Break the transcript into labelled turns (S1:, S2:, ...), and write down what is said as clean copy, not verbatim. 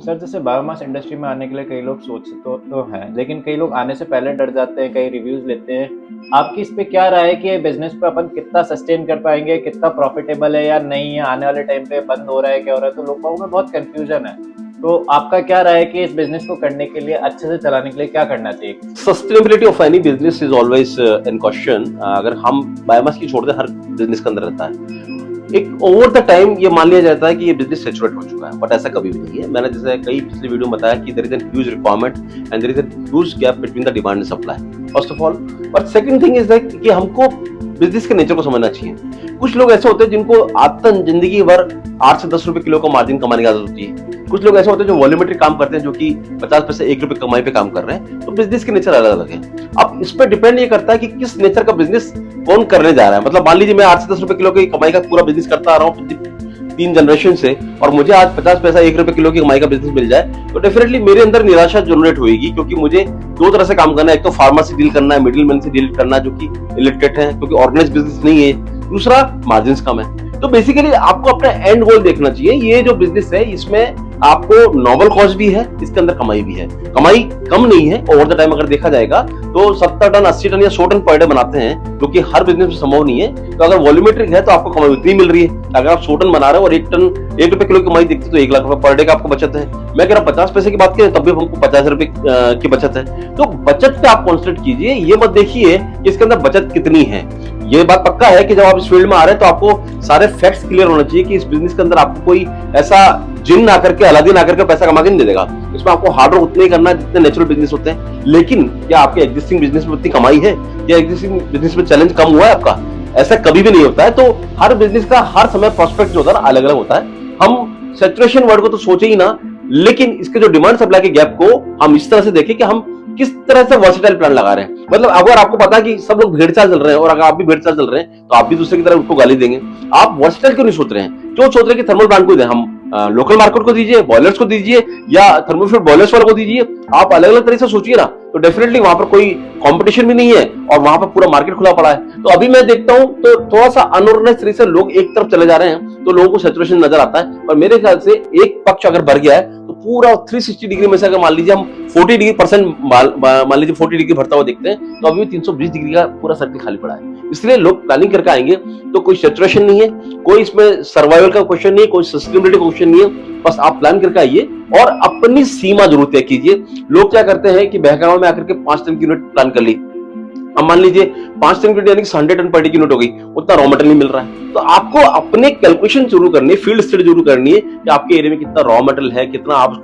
S1: Sir जैसे biomass industry में आने के लिए कई लोग सोचते तो हैं, लेकिन कई लोग आने से पहले डर जाते हैं, कई रिव्यूज लेते हैं। आपकी इस पे क्या राय है कि ये बिजनेस पे अपन कितना सस्टेन कर पाएंगे, कितना प्रॉफिटेबल है या नहीं है, आने वाले टाइम पे बंद हो रहा है क्या हो रहा है, तो लोगों में बहुत कंफ्यूजन है। तो आपका क्या राय है कि इस बिजनेस को करने के लिए, अच्छे से चलाने के लिए क्या करना चाहिए?
S2: Sustainability of any business is always in question. अगर हम बायोमास की छोड़ दें, हर बिजनेस के अंदर रहता है एक ओवर द टाइम ये मान लिया जाता है कि ये बिजनेस सैचुरेट हो चुका है, बट ऐसा कभी भी नहीं है। मैंने जैसे कई पिछले वीडियो में बताया कि there is an huge requirement and there is an huge gap between the demand and supply, first of all. But second thing is that कि हमको बिजनेस के नेचर को समझना चाहिए। कुछ लोग ऐसे होते हैं जिनको आदतन जिंदगी भर 8 से 10 रुपए किलो का मार्जिन कमाने की आदत होती है। कुछ लोग ऐसे होते हैं जो वॉल्यूमेट्रिक काम करते हैं, जो कि 50 पैसे 1 रुपए कमाई पे काम कर रहे हैं। तो बिजनेस के नेचर अलग अलग है। अब इस पर डिपेंड ये करता है कि किस नेचर का बिजनेस कौन करने जा रहा है। मतलब मान लीजिए मैं 8 से 10 रुपए किलो की कमाई का पूरा बिजनेस करता आ रहा हूँ 3 जनरेशन से, और मुझे आज 50 पैसा 1 रुपए किलो की कमाई का बिजनेस मिल जाए, तो डेफिनेटली मेरे अंदर निराशा जनरेट होगी, क्योंकि मुझे दो तरह से काम करना है। एक तो फार्मर से डील करना है, मिडिल मैन से डील करना है, जो कि इलिटरेट है क्योंकि ऑर्गेनाइज बिजनेस नहीं है। दूसरा मार्जिन कम है। तो बेसिकली आपको अपना एंड गोल देखना चाहिए। ये जो बिजनेस है इसमें आपको नॉवल कॉस्ट भी है, इसके अंदर कमाई भी है। कमाई कम नहीं है ओवर द टाइम अगर देखा जाएगा तो 70 टन 80 टन या 100 टन पर डे बनाते हैं, जो कि हर बिजनेस में संभव नहीं है। तो अगर वॉल्यूमेट्रिक है तो आपको कमाई उतनी मिल रही है। अगर आप 100 टन बना रहे हो और 1 टन 1 रुपए किलो की कमाई दिखती है तो 1 लाख रुपए पर डे का आपको बचत है। मैं कह रहा 50 पैसे की बात करें तब भी हमको 50 रुपए की बचत है। तो बचत पे आप कॉन्सेंट्रेट कीजिए, ये मत देखिए कि इसके अंदर बचत कितनी है। ये बात पक्का है कि जब आप इस फील्ड में आ रहे हैं तो आपको सारे फैक्ट्स क्लियर होना चाहिए कि इस बिजनेस के अंदर आपको कोई ऐसा जिन आकर के, अलादीन आकर के पैसा कमा के नहीं दे देगा। इसमें आपको हार्ड वर्क उतना ही करना है जितने नेचुरल बिजनेस होते हैं। लेकिन क्या आपके एग्जिस्टिंग बिजनेस में उतनी कमाई है? या एग्जिस्टिंग बिजनेस में चैलेंज कम हुआ है आपका? ऐसा कभी भी नहीं होता है। तो हर बिजनेस का हर समय प्रोस्पेक्ट जो होता है ना अलग अलग होता है। हम सैचुरेशन वर्ड को तो सोचे ही ना, लेकिन इसके जो डिमांड सप्लाई के गैप को हम इस तरह से देखें कि हम किस तरह से वर्सेटाइल प्लान लगा रहे हैं। मतलब अगर आपको पता है कि सब लोग भेड़ चाल चल रहे हैं और अगर आप भी भेड़ चाल चल रहे हैं तो आप भी दूसरे की तरह उनको गाली देंगे। आप वर्सेटाइल क्यों नहीं सोच रहे हैं? क्यों सोच रहे हैं कि थर्मल प्लांट को दें? हम लोकल मार्केट को दीजिए, बॉयलर्स को दीजिए, या थर्मोफ्यूल बॉयलर्स वाले को दीजिए। आप अलग अलग तरीके से सोचिए ना, तो डेफिनेटली वहां पर कोई कंपटीशन भी नहीं है और वहां पर पूरा मार्केट खुला पड़ा है। तो अभी मैं देखता हूं तो थोड़ा सा अनऑर्गेनाइज्ड तरीके से लोग एक तरफ चले जा रहे हैं, तो लोगों को सैचुरेशन नजर आता है। और मेरे ख्याल से एक पक्ष अगर भर गया है तो पूरा 360 डिग्री में से अगर मान लीजिए हम 40 डिग्री परसेंट मान लीजिए 40 डिग्री भरता हुआ देखते हैं, तो अभी 320 डिग्री का पूरा सर्कल खाली पड़ा है। इसलिए लोग प्लानिंग करके आएंगे तो कोई सैचुरेशन नहीं है, कोई इसमें सर्वाइवल का क्वेश्चन नहीं है, कोई सस्टेनेबिलिटी का क्वेश्चन नहीं है। बस आप प्लान करके आइए और अपनी सीमा जरूर तय कीजिए। लोग क्या करते हैं कि बहकावा में आकर के 5 टन की यूनिट प्लान कर ली। अब मान लीजिए 5 टन की यूनिट यानी 100 टन पर डे की यूनिट हो गई, उतना रॉ मटेरियल नहीं मिल रहा है। तो आपको अपने कैलकुलेशन जरूर करनी है, फील्ड स्टडी जरूर करनी है कि आपके एरिया में कितना रॉ मटेरियल है, कितना आप उसको